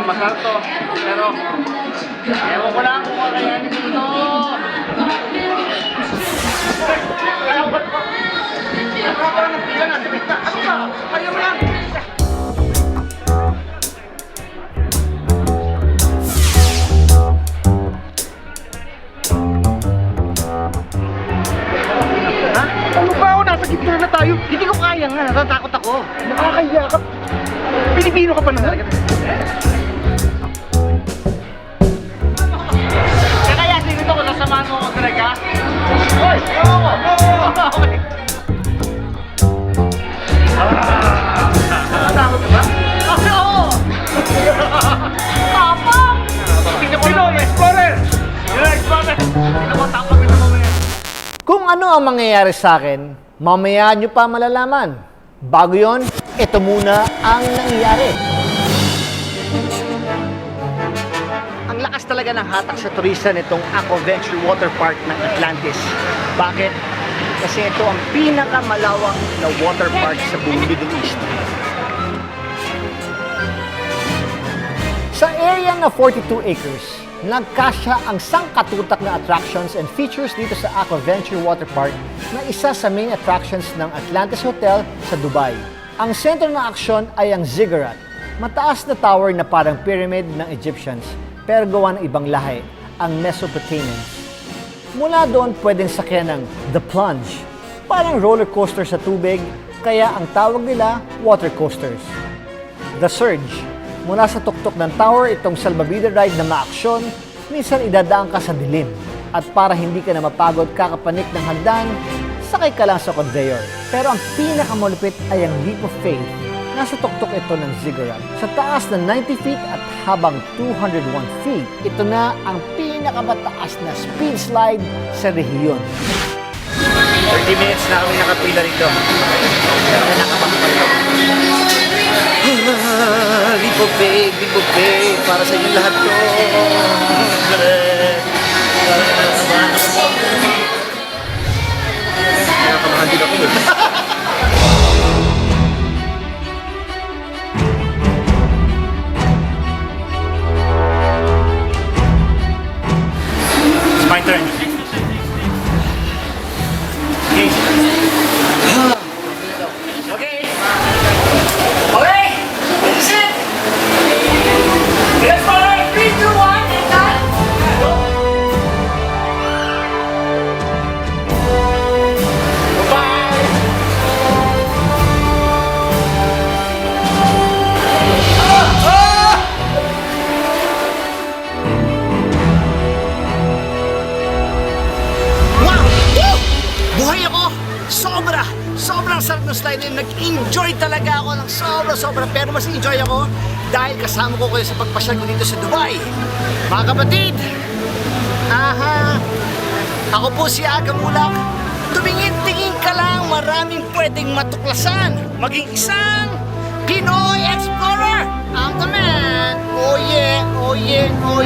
masarap to. Pero, ewan ko lang kung kakayanin dito. Kaya ba ito? Ano ba ng pila na? Ano ba? Kaya mo lang! Ano ba ako? Nasa gitna na tayo. Hindi ko kaya nga. Natatakot ako. Nakakaya ka. Pilipino ka pa na talaga. Kaya sino ko nasamahan mo ako talaga? Hoy! Oo! Okay. Natakot ka ba? Oo! Tapang! Pinoy Explorer! Pinoy Explorer! Pinapatapang ito mo yan. Kung ano ang mangyayari sa akin, mamaya nyo pa malalaman. Bago yon, ito muna ang nangyayari. Ang lakas talaga ng hatak sa turista nitong Aquaventure Water Park ng Atlantis. Bakit? Kasi ito ang pinakamalawak na water park sa buong Middle East. Sa area na 42 acres, nagkasya ang sangkatutak na attractions and features dito sa Aquaventure Water Park na isa sa main attractions ng Atlantis Hotel sa Dubai. Ang sentro ng aksyon ay ang ziggurat, mataas na tower na parang pyramid ng Egyptians pero gawa ng ibang lahi, ang Mesopotamians. Mula doon pwedeng sakyan ng The Plunge, parang roller coaster sa tubig, kaya ang tawag nila water coasters. The Surge, mula sa tuktok ng tower, itong salbabida ride na maaksyon, minsan idadaan ka sa dilim. At para hindi ka na mapagod kakapanik ng hagdan, sakay ka lang sa conveyor. Pero ang pinakamalupit ay ang leap of faith. Nasa tuktok ito ng ziggurat. Sa taas na 90 feet at habang 201 feet, ito na ang pinakamataas na speed slide sa rehiyon. 30 minutes na kami nakapila rito. Leap of faith, para sa inyo lahat to. Nakakamahan din ako. It's my turn. Okay. Okay. Okay. This is it. Let's go. 3, 2, 1, and done. Bye. Wow! Woo! Buhay ako! Sobrang sarap ng slide na nag-enjoy talaga ako ng sobra. Pero mas enjoy ako dahil kasama ko kayo sa pagpasyal ko dito sa Dubai. Mga kapatid, ako po si Aga Mulak. Tumingin-tingin ka lang, maraming pwedeng matuklasan. Maging isang Pinoy Explorer! I'm the man! Oh yeah, oh yeah, oh yeah!